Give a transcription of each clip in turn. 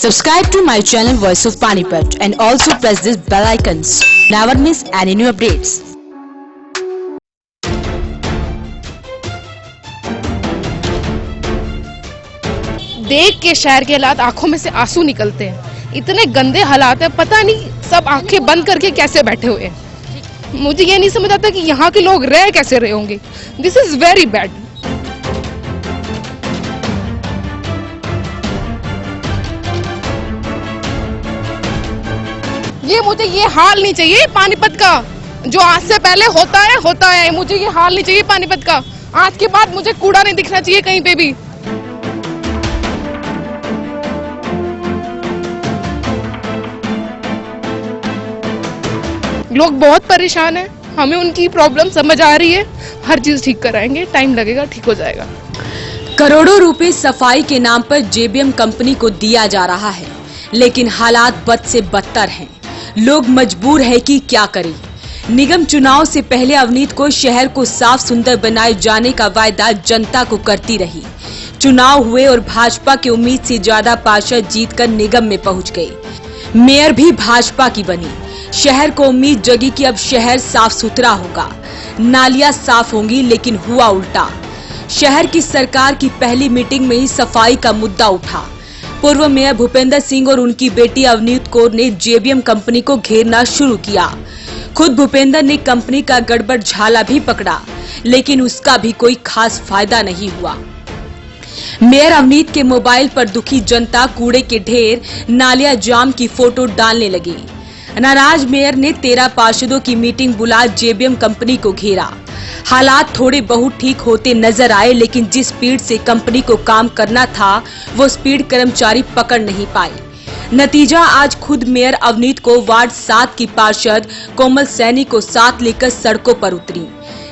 Subscribe to my channel Voice of Panipat and also press this bell icons. Never miss any new updates. देख के शहर के हालात आंखों में से आंसू निकलते हैं। इतने गंदे हालात है, पता नहीं सब आंखें बंद करके कैसे बैठे हुए हैं। मुझे ये नहीं समझ आता कि यहाँ के लोग रह कैसे रहे होंगे। This is very bad. मुझे ये हाल नहीं चाहिए पानीपत का, जो आज से पहले होता है। मुझे ये हाल नहीं चाहिए पानीपत का। आज के बाद मुझे कूड़ा नहीं दिखना चाहिए कहीं पे भी। लोग बहुत परेशान हैं, हमें उनकी प्रॉब्लम समझ आ रही है। हर चीज ठीक कराएंगे, टाइम लगेगा, ठीक हो जाएगा। करोड़ों रुपए सफाई के नाम पर जेबीएम कंपनी को दिया जा रहा है, लेकिन हालात बद से बदतर हैं। लोग मजबूर है कि क्या करें। निगम चुनाव से पहले अवनीत को शहर को साफ सुंदर बनाए जाने का वायदा जनता को करती रही। चुनाव हुए और भाजपा की उम्मीद से ज्यादा पार्षद जीतकर निगम में पहुंच गए। मेयर भी भाजपा की बनी। शहर को उम्मीद जगी कि अब शहर साफ सुथरा होगा, नालियां साफ होंगी, लेकिन हुआ उल्टा। शहर की सरकार की पहली मीटिंग में ही सफाई का मुद्दा उठा। पूर्व मेयर भूपेंद्र सिंह और उनकी बेटी अवनीत कौर ने जेबीएम कंपनी को घेरना शुरू किया। खुद भूपेंद्र ने कंपनी का गड़बड़ झाला भी पकड़ा, लेकिन उसका भी कोई खास फायदा नहीं हुआ। मेयर अवनीत के मोबाइल पर दुखी जनता कूड़े के ढेर, नालियां जाम की फोटो डालने लगी। नाराज मेयर ने 13 पार्षदों की मीटिंग बुला जेबीएम कंपनी को घेरा। हालात थोड़े बहुत ठीक होते नजर आए, लेकिन जिस स्पीड से कंपनी को काम करना था वो स्पीड कर्मचारी पकड़ नहीं पाए। नतीजा आज खुद मेयर अवनीत को वार्ड 7 की पार्षद कोमल सैनी को साथ लेकर सड़कों पर उतरी।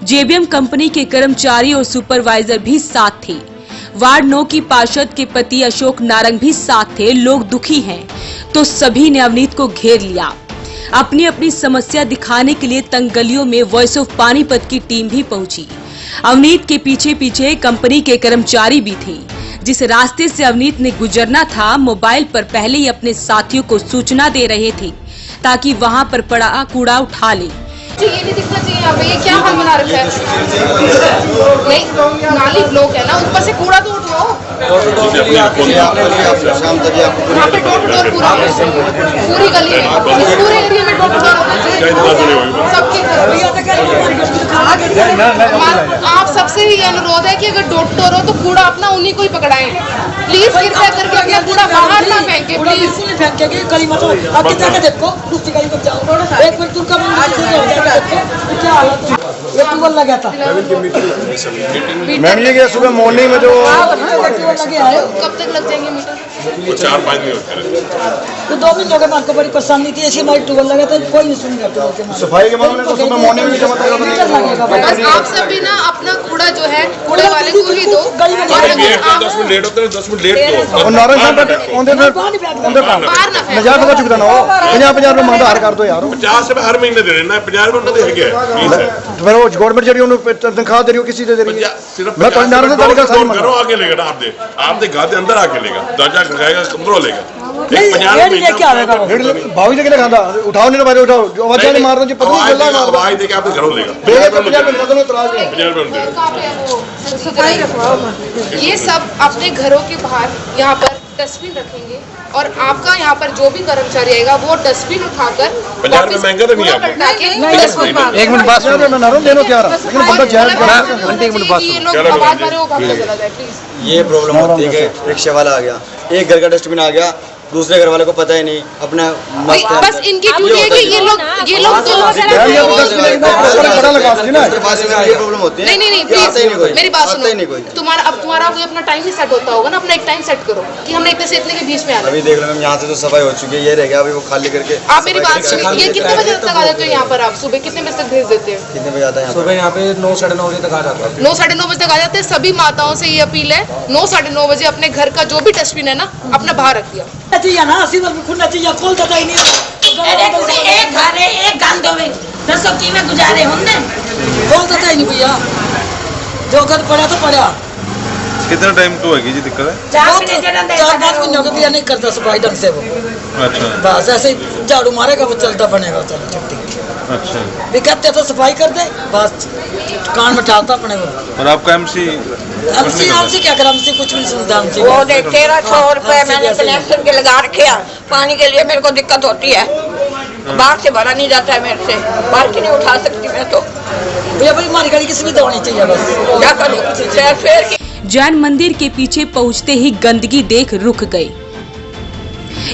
जेबीएम कंपनी के कर्मचारी और सुपरवाइजर भी साथ थे। वार्ड 9 की पार्षद के पति अशोक नारंग भी साथ थे। लोग दुखी हैं तो सभी ने अवनीत को घेर लिया। अपनी अपनी समस्या दिखाने के लिए तंग गलियों में वॉइस ऑफ पानीपत की टीम भी पहुंची। अवनीत के पीछे पीछे कंपनी के कर्मचारी भी थे। जिस रास्ते से अवनीत ने गुजरना था, मोबाइल पर पहले ही अपने साथियों को सूचना दे रहे थे ताकि वहां पर पड़ा कूड़ा उठा ले। ये नहीं दिखना चाहिए यहाँ पे। ये क्या हाल बना रखा है? नहीं, नाली ब्लॉक है ना, ऊपर से कूड़ा तो उठाओ। यहाँ पे डोर टू डोर पूरा पूरी गली में, इस पूरे एरिया में डोर टू डोर सबके घर। आप सबसे ये अनुरोध है कि अगर डोर टू डोर हो तो कूड़ा अपना उन्हीं को ही पकड़ाएं प्लीज। कृपया करके अपना कूड़ा बाहर ना फेंके प्लीज। लगा था मैम, ये क्या सुबह मॉर्निंग में जो कब तक लग जाएंगे मीटर? 4-5 दिन होते हैं। तो 2 मिनट हो गए, आपको बड़ी परेशानी थी। ऐसी हमारी ट्यूबवेल लगा था, कोई नहीं सुन करते। सफाई के मामले में तो सुबह मॉर्निंग में जमा बस आप सब भी ना अपना कूड़ा जो है कूड़े वाले को ही दो। 10 मिनट लेट होते हैं, 10 मिनट लेट दो। और नारायण साहब बैठे मजाक हो चुका ना, 50 रुपए मंगता हर कर दो यार। 50 रुपए हर महीने दे देना, 50 रुपए दे गया। फिर वो गवर्नमेंट जड़ी उन्हें तनख्वाह दे रही हो, किसी दे रही है। सिर्फ मैं तो नारायण साहब तरीका सारी करो, आगे लेगा ना आपने घर के अंदर आके लेगा, दर्जा लगाएगा, कंट्रोल लेगा। भावी के खादा उठाओ, नहीं बारे उठाओ, जो आवाज नहीं मार रहे जो पत्नी गल्ला मार आवाज दे के आपके घरों लेगा। 50 रुपए। ये सब अपने घरों के बाहर यहाँ पर डस्टबिन रखेंगे और आपका यहाँ पर जो भी कर्मचारी आएगा वो डस्टबिन उठाकर 50 रुपए महंगा तो नहीं है। 1 मिनट बात लेनो क्या रहा, लेकिन बंदा जायज कर। 1 मिनट बात ये लोग आवाज मारे वो भाग के चला जाए प्लीज। ये प्रॉब्लम होती है कि रिक्शे वाला आ गया, एक घर का डस्टबिन आ गया, दूसरे घर वाले को पता ही नहीं, अपना मस्त है। बस इनकी ड्यूटी है कि ये लोग प्रॉब्लम होती है। नहीं प्लीज मेरी बात सुनो। तुम्हारा कोई अपना टाइम ही सेट होता होगा ना, अपना एक टाइम सेट करो कि हमने इतने से इतने के बीच में आना। अभी देख लो मैम, यहाँ से तो सफाई हो चुकी है, ये रह गया अभी वो खाली करके। आप मेरी बात सुनिए, ये कितने बजे तक आ जाते हो यहाँ पर? आप सुबह कितने बजे तक भेज देते हो? कितने बजे आता है सुबह यहाँ पे? 9-9:30 बजे तक आ जाता है। 9-9:30 बजे तक आ जाते हैं। सभी माताओं से ये अपील है, 9-9:30 बजे अपने घर का जो भी डस्टबिन है ना अपना बाहर रख दिया। खोल देता ही नहीं। एक घर है, एक गंदो में 10 की में गुजारे होंगे, खोल देता ही नहीं भैया। जो घर पड़ा तो पड़ा। कितना टाइम तो होगी जी दिक्कत है? 4-5 महीनों के भी नहीं करता सफाई ढंग से वो। अच्छा बस ऐसे ही झाड़ू मारेगा वो चलता बनेगा चलो छुट्टी। अच्छा। भी कहते तो सफाई कर दे बस कान में डालता अपने वो। और आपका एमसी हमसे क्या कर, हमसे कुछ भी नहीं सुनता हमसे। वो दे 1300 रुपए मैंने कनेक्शन के लगा रखे हैं। पानी के लिए मेरे को दिक्कत होती है, बाहर से भरा नहीं जाता है मेरे से, बाल्टी नहीं उठा सकती मैं तो। भैया भाई हमारी गाड़ी की सुविधा होनी चाहिए बस, क्या करूँ शहर फेर की। जैन मंदिर के पीछे पहुंचते ही गंदगी देख रुक गए।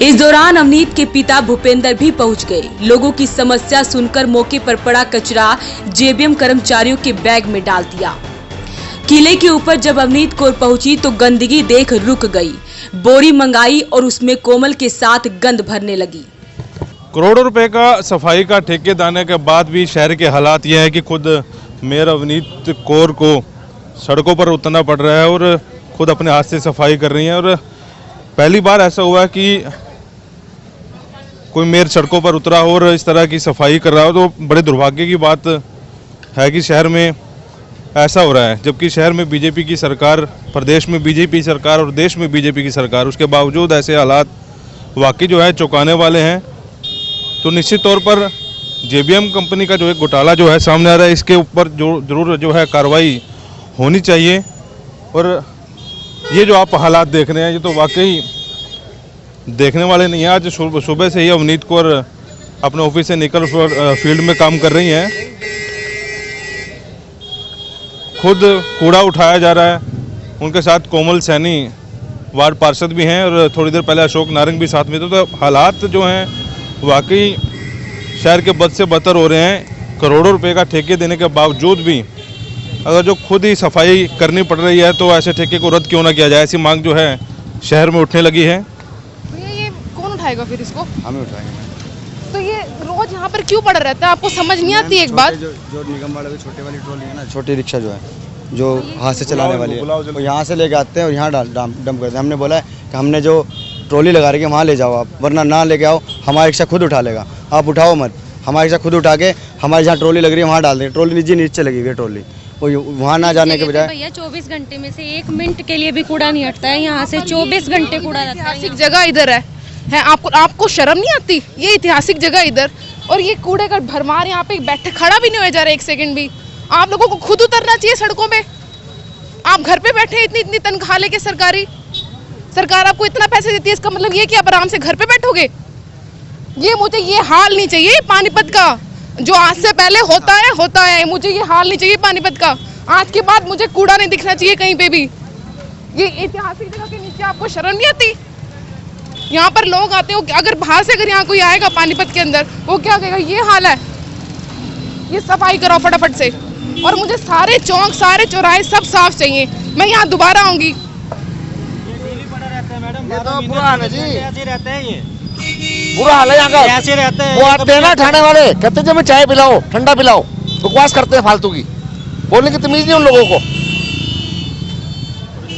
इस दौरान अवनीत के पिता भूपेंद्र भी पहुंच गए। लोगों की समस्या सुनकर मौके पर पड़ा कचरा जेबीएम कर्मचारियों के बैग में डाल दिया। किले के ऊपर जब अवनीत कौर पहुंची तो गंदगी देख रुक गई। बोरी मंगाई और उसमें कोमल के साथ गंद भरने लगी। करोड़ों रुपए का सफाई का ठेके दाने के बाद भी शहर के हालात ये है कि खुद मेयर अवनीत कौर को सड़कों पर उतरना पड़ रहा है और खुद अपने हाथ से सफाई कर रही हैं। और पहली बार ऐसा हुआ कि कोई मेयर सड़कों पर उतरा और इस तरह की सफाई कर रहा हो, तो बड़े दुर्भाग्य की बात है कि शहर में ऐसा हो रहा है। जबकि शहर में बीजेपी की सरकार, प्रदेश में बीजेपी सरकार और देश में बीजेपी की सरकार, उसके बावजूद ऐसे हालात वाकई जो है चौंकाने वाले हैं। तो निश्चित तौर पर जेबीएम कंपनी का जो एक घोटाला जो है सामने आ रहा है, इसके ऊपर जरूर जो है कार्रवाई होनी चाहिए। और ये जो आप हालात देख रहे हैं ये तो वाकई देखने वाले नहीं हैं। आज सुबह से ही अवनीत कौर अपने ऑफिस से निकल फील्ड में काम कर रही हैं। खुद कूड़ा उठाया जा रहा है, उनके साथ कोमल सैनी वार्ड पार्षद भी हैं और थोड़ी देर पहले अशोक नारंग भी साथ में थे। तो हालात जो हैं वाकई शहर के बद से बदतर हो रहे हैं। करोड़ों रुपए का ठेके देने के बावजूद भी अगर जो खुद ही सफाई करनी पड़ रही है तो ऐसे ठेके को रद्द क्यों ना किया जाए, ऐसी मांग जो है शहर में उठने लगी है। भैया ये कौन उठाएगा फिर इसको? हम ही उठाएंगे। तो ये रोज यहाँ पर क्यों पड़ा रहता है? आपको समझ नहीं आती एक बात? जो निगम वाले छोटे वाली ट्रॉली है ना, छोटी रिक्शा जो है जो हाथ से चलाने वाली है, वो यहाँ से लेके आते हैं और यहाँ डंप करते हैं। हमने बोला है कि हमने जो ट्रॉली लगा रही है वहाँ ले जाओ आप, वरना ना लेके आओ, हमारी रिक्शा खुद उठा लेगा। आप उठाओ मत, हमारी रिक्शा खुद उठा के हमारे जहाँ ट्रॉली लग रही है वहाँ डाल देंगे। ट्रॉली नीचे लगी हुई है ट्रॉली, वो वहाँ ना जाने के बजाय। भैया 24 घंटे में से 1 मिनट के लिए भी कूड़ा नहीं हटता है यहाँ से, 24 घंटे कूड़ा रहता है। ऐतिहासिक जगह इधर है आपको शर्म नहीं आती? ये ऐतिहासिक जगह इधर, और ये कूड़े का भरमार यहाँ पे बैठे खड़ा भी नहीं हो जा रहा 1 सेकंड भी। आप लोगों को खुद उतरना चाहिए सड़कों पे। आप घर पे बैठे इतनी तनख्वाह लेके, सरकार आपको इतना पैसे देती है, इसका मतलब ये कि आप आराम से घर पे बैठोगे? ये मुझे ये हाल नहीं चाहिए पानीपत का, जो आज से पहले होता है। मुझे ये हाल नहीं चाहिए पानीपत का। आज के बाद मुझे कूड़ा नहीं दिखना चाहिए कहीं पे भी। ये ऐतिहासिक जगह के नीचे आपको शर्म नहीं आती? यहाँ पर लोग आते हो, अगर बाहर से अगर यहाँ कोई आएगा पानीपत के अंदर, वो क्या कहेगा ये हाल है? ये सफाई कराओ फटाफट से। और मुझे सारे चौक, सारे चौराहे सब साफ चाहिए। मैं यहाँ दोबारा आऊंगी। बुरा हाल है ये, बुरा हाल है यहाँ का। ऐसे रहते हैं, वो आते हैं ना ठाणे वाले, कहते हैं हमें चाय पिलाओ, ठंडा पिलाओ, बकवास करते हैं फालतू की, बोलने की तमीज नहीं उन लोगों को।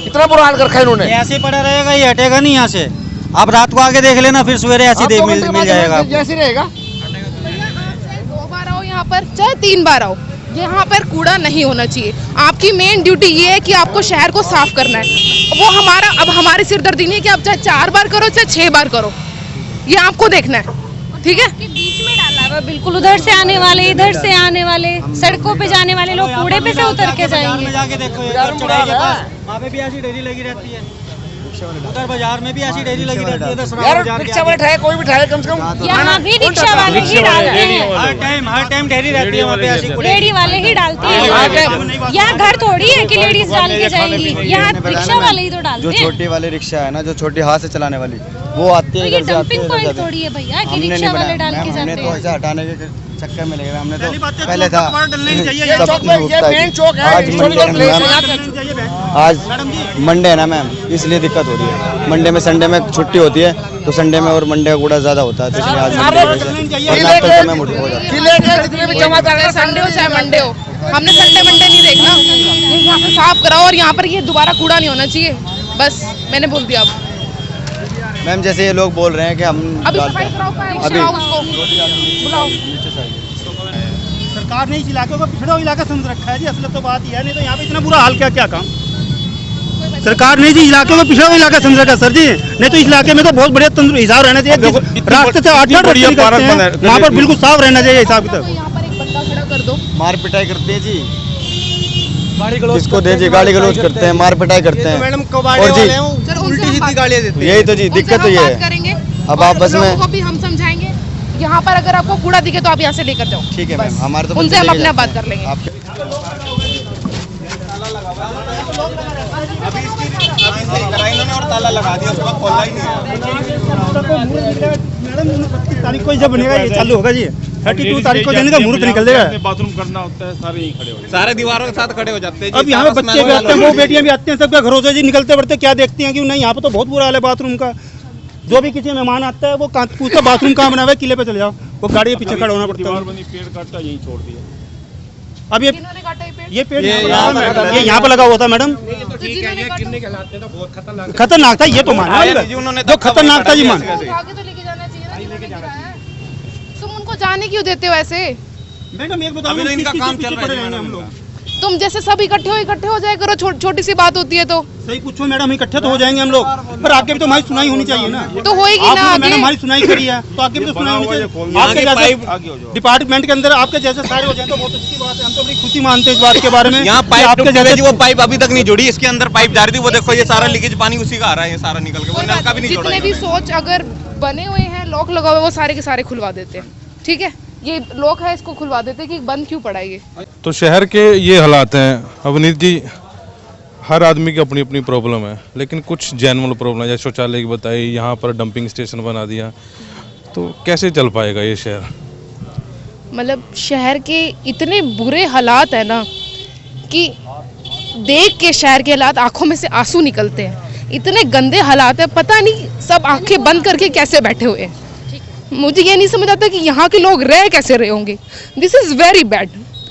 इतना बुरा हाल कर रखा है इन्होंने। ऐसे पड़ा रहेगा, ये हटेगा नहीं यहाँ से। आप रात को आके देख लेना, फिर सवेरे ऐसे मिल जाएगा। ऐसे रहेगा। 2 बार आओ यहाँ पर, चाहे 3 बार आओ, यहाँ पर कूड़ा नहीं होना चाहिए। आपकी मेन ड्यूटी ये है कि आपको शहर को साफ करना है। वो अब हमारी सिरदर्दी नहीं है कि आप चाहे 4 बार करो चाहे 6 बार करो, ये आपको देखना है, ठीक है? बीच में डाला हुआ, बिल्कुल उधर से आने वाले, इधर से आने वाले, सड़कों पे जाने वाले लोग कूड़े पे से उतर के जाएंगे। जाके देखो, वहाँ पे भी ऐसी डेरी लगी रहती है, उधर बाजार में भी ऐसी डेरी लगी रहती है। रिक्शा वाले ठाए, कोई भी ठाए, कम से कम यहाँ भी रिक्शा वाले ही डालते हैं। हर टाइम डेरी रहती है वहाँ पे ऐसी। लेडी वाले ही डालते हैं। यहाँ घर थोड़ी है कि लेडीज डाल के जाएंगी, यहाँ रिक्शा वाले ही तो डालते हैं। जो छोटी वाली रिक्शा है ना, जो छोटी हाथ से चलाने वाली, वो आती है। ये डंपिंग पॉइंट थोड़ी है भैया कि रिक्शा वाले डाल के जाते हैं। हमने तो ऐसा हटाने के चक्कर में लगे, हमने तो पहले था आज मंडे है ना मैम, इसलिए दिक्कत हो रही है। मंडे में, संडे में छुट्टी होती है, तो संडे में और मंडे का कूड़ा ज्यादा होता है, तो इसलिए आज संडे हो जाता है। संडे हो चाहे मंडे हो, हमने संडे मंडे नहीं देखना। यहाँ पे साफ कराओ और यहाँ पर ये दोबारा कूड़ा नहीं होना चाहिए। बस मैंने बोल दिया। अब मैम जैसे ये लोग बोल रहे हैं कि हम अभी उसको बुलाओ। सरकार ने इस इलाके को पिछड़ा इलाका समझ रखा है जी। असल तो बात यह नहीं तो यहाँ पे इतना बुरा हाल क्या काम। सरकार नहीं जी, इलाके में पिछड़ा हुआ इलाका समझ रखा सर जी, नहीं तो इस इलाके में तो बहुत बढ़िया तंत्र हिसाब रहना चाहिए। रास्ते से 8 बढ़िया पार्क बना है, वहाँ पर बिल्कुल साफ रहना चाहिए हिसाब किताब। यहाँ पर एक बंदा खड़ा कर दो, मार पिटाई करते हैं जी, जिसको दे जी गाली गलौज करते हैं, मार पिटाई करते हैं। मैडम और जी उल्टी सीधी गालियाँ देते यही तो जी दिक्कत तो ये है। करेंगे अब आपस में को भी हम समझाएंगे। यहाँ पर अगर आपको कूड़ा दिखे तो आप यहाँ से लेकर जाओ, ठीक है मैम, हमारे तो उनसे हम अपना बात कर लेंगे। इन्होंने और ताला लगा दिया, उसका खोलना ही नहीं है। मैडम 29 तारीख को जब बनेगा ये चालू होगा जी, 32 तारीख को देने का मुहूर्त निकल जाएगा। बाथरूम करना होता है, सारे यहीं खड़े हो, सारे दीवारों के साथ खड़े हो जाते हैं। अब यहाँ पे बच्चे भी आते हैं, वो बेटियां भी आती हैं, सबके घरों से जी निकलते बढ़ते क्या देखती हैं कि नहीं यहाँ पे तो बहुत बुरा हाल है बाथरूम का। जो भी किसी मेहमान आता है वो पूछता बाथरूम कहाँ बना हुआ है, किले पे चले जाओ, वो गाड़ी के पीछे खड़ा होना पड़ता है। पेड़ काटा यहीं छोड़ दिया। अब ये पेड़ ये यहाँ पे लगा हुआ था मैडम, खतरनाक था ये तो मान, जो खतरनाक था जी मान। तुम उनको जाने क्यों देते हो ऐसे? मैडम एक बताओ, इनका काम चल रहा है हम लोग, तुम जैसे सब इकट्ठे हो जाए करो, छोटी सी बात होती है तो सही पूछो मैडम, इकट्ठे तो हो जाएंगे हम लोग, पर आगे भी तो हमारी सुनाई होनी चाहिए ना। तो होएगी ना, मैडम हमारी सुनाई करी है तो आगे भी तो सुनाई होनी चाहिए। आपके जैसे डिपार्टमेंट के अंदर आपके जैसे सारे हो जाए तो बहुत अच्छी बात है, हम तो बड़ी खुशी मानते हैं इस बात के बारे में। यहाँ पाइप आपके जैसे वो पाइप अभी तक नहीं जोड़ी, इसके अंदर पाइप जा रही थी, वो देखो ये सारा लीकेज पानी उसी का आ रहा है, ये सारा निकल के, वो नल का भी नहीं जोड़ा। जितने भी सोच अगर बने हुए हैं, लॉक लगा हुआ है, वो सारे के सारे खुलवा देते हैं, ठीक है, ये लॉक है इसको खुलवा देते हैं कि बंद क्यों पड़ा ये। तो शहर के ये हालात हैं अवनीत जी, हर आदमी की अपनी अपनी प्रॉब्लम है, लेकिन कुछ जेन्युइन प्रॉब्लम है, जैसे शौचालय की बताई, यहाँ पर डंपिंग स्टेशन बना दिया, तो कैसे चल पाएगा ये शहर? मतलब शहर के इतने बुरे हालात है ना कि देख के शहर के हालात आंखों में से आंसू निकलते हैं, इतने गंदे हालात है, पता नहीं सब आंखें बंद करके कैसे बैठे हुए हैं। मुझे ये नहीं समझ आता कि यहाँ के लोग रह कैसे रहे होंगे। दिस इज़ वेरी बैड,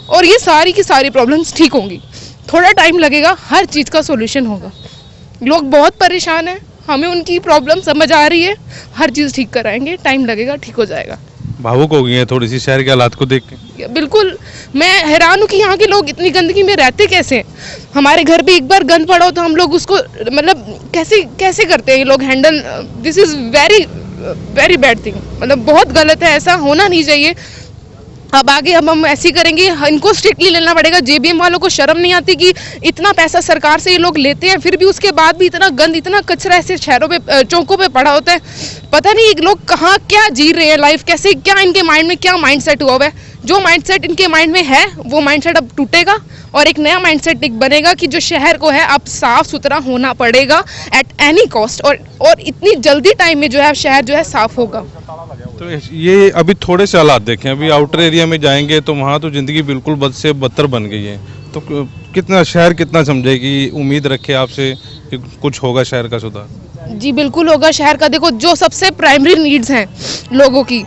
और ये सारी की सारी प्रॉब्लम्स ठीक होंगी, थोड़ा टाइम लगेगा, हर चीज़ का सॉल्यूशन होगा। लोग बहुत परेशान हैं, हमें उनकी प्रॉब्लम समझ आ रही है, हर चीज़ ठीक कराएंगे, टाइम लगेगा, ठीक हो जाएगा। भावुक हो गई है थोड़ी सी शहर के हालात को देख के? बिल्कुल, मैं हैरान हूँ कि यहाँ के लोग इतनी गंदगी में रहते कैसे हैं। हमारे घर भी एक बार गंद पड़ा हो तो हम लोग उसको मतलब कैसे करते हैं ये लोग handle. This is very bad thing, मतलब बहुत गलत है, ऐसा होना नहीं चाहिए। अब आगे हम ऐसे करेंगे, इनको स्ट्रिक्टली लेना पड़ेगा। जेबीएम वालों को शर्म नहीं आती कि इतना पैसा सरकार से ये लोग लेते हैं, फिर भी उसके बाद भी इतना गंद, इतना कचरा ऐसे शहरों पे, चौकों पे पड़ा होता है। पता नहीं ये लोग कहाँ क्या जी रहे हैं लाइफ, कैसे, क्या इनके माइंड में क्या माइंडसेट हुआ है। जो माइंडसेट इनके माइंड में है वो माइंडसेट अब टूटेगा और एक नया माइंडसेट बनेगा कि जो शहर को है अब साफ सुथरा होना पड़ेगा एट एनी कॉस्ट, और इतनी जल्दी टाइम में जो है शहर जो है साफ होगा। तो ये अभी थोड़े से हालात देखें, अभी आउटर एरिया में जाएंगे तो वहाँ तो ज़िंदगी बिल्कुल बद से बदतर बन गई है। तो कितना शहर कितना समझेगी, उम्मीद रखे आपसे कि कुछ होगा शहर का सुधार? जी बिल्कुल होगा शहर का। देखो जो सबसे प्राइमरी नीड्स हैं लोगों की,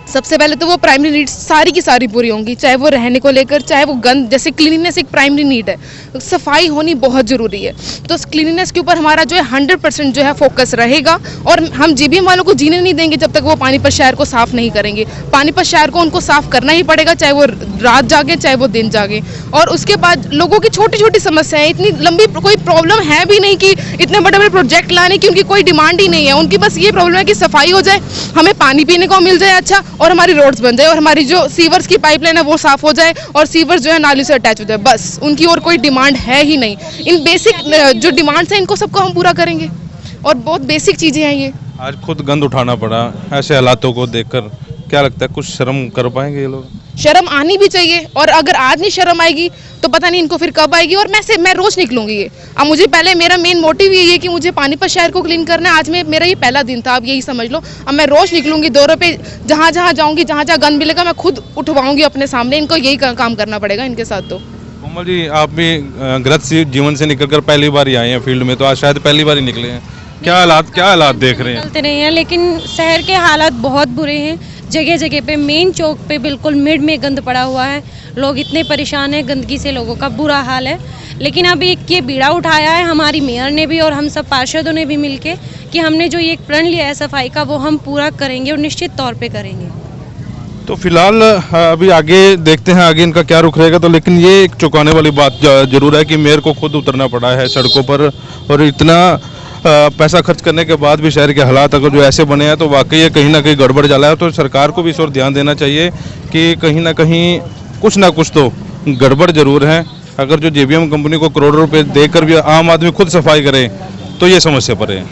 सबसे पहले तो वो प्राइमरी नीड्स सारी की सारी पूरी होंगी, चाहे वो रहने को लेकर, चाहे वो गंद, जैसे क्लीनिनेस एक प्राइमरी नीड है, सफाई होनी बहुत ज़रूरी है। तो उस क्लीनिनेस के ऊपर हमारा जो है 100% जो है फोकस रहेगा, और हम जेबीएम वालों को जीने नहीं देंगे जब तक वो पानीपत शहर को साफ़ नहीं करेंगे। पानीपत शहर को उनको साफ़ करना ही पड़ेगा, चाहे वो रात जागे चाहे वो दिन जागे। और उसके बाद लोगों की छोटी छोटी समस्याएं, इतनी लंबी कोई प्रॉब्लम है भी नहीं कि इतने बड़े बड़े प्रोजेक्ट लाने की उनकी कोई डिमांड ही नहीं है। उनकी बस ये प्रॉब्लम है कि सफाई हो जाए, हमें पानी पीने को मिल जाए अच्छा, और हमारी रोड्स बन जाए, और हमारी जो सीवर्स की पाइपलाइन है वो साफ हो जाए, और सीवर्स जो है नाली से अटैच हो जाए, बस उनकी और कोई डिमांड है ही नहीं। इन बेसिक जो डिमांड्स हैं इनको सबको हम पूरा करेंगे, और बहुत बेसिक चीज़ें हैं ये। आज खुद गंद उठाना पड़ा, ऐसे हालातों को देखकर क्या लगता है कुछ शर्म कर पाएंगे ये लोग? शर्म आनी भी चाहिए, और अगर आज नहीं शर्म आएगी तो पता नहीं इनको फिर कब आएगी। और मैं रोज निकलूंगी ये। अब मुझे पहले मेरा मेन मोटिव यही है कि मुझे पानीपत शहर को क्लीन करना है। आज मेरा ये पहला दिन था, आप यही समझ लो। अब मैं रोज निकलूंगी दौरों पे, जहाँ जहाँ जाऊंगी, जहाँ जहाँ गंद मिलेगा मैं खुद उठवाऊंगी अपने सामने। इनको यही काम करना पड़ेगा इनके साथ। तो कोमल जी, आप भी ग्रस्त जीवन से निकलकर पहली बार ही आए हैं फील्ड में, तो आज शायद पहली बार ही निकले हैं। क्या हालात देख रहे हैं? निकलते नहीं हैं, लेकिन शहर के हालात बहुत बुरे हैं। जगह जगह पे, मेन चौक पे बिल्कुल मिड में गंद पड़ा हुआ है। लोग इतने परेशान हैं, गंदगी से लोगों का बुरा हाल है। लेकिन अब एक ये बीड़ा उठाया है हमारी मेयर ने भी और हम सब पार्षदों ने भी मिलके कि हमने जो ये प्रण लिया है सफाई का, वो हम पूरा करेंगे और निश्चित तौर पे करेंगे। तो फिलहाल अभी आगे देखते हैं आगे इनका क्या रुख रहेगा। तो लेकिन ये एक चौंकाने वाली बात जरूर है कि मेयर को खुद उतरना पड़ा है सड़कों पर, और इतना पैसा खर्च करने के बाद भी शहर के हालात अगर जो ऐसे बने हैं तो वाकई ये कहीं ना कहीं गड़बड़ जाला है। तो सरकार को भी इस ओर ध्यान देना चाहिए कि कहीं ना कुछ तो गड़बड़ जरूर है। अगर जो जेबीएम कंपनी को करोड़ों रुपए देकर भी आम आदमी खुद सफाई करे तो ये समस्या पड़े।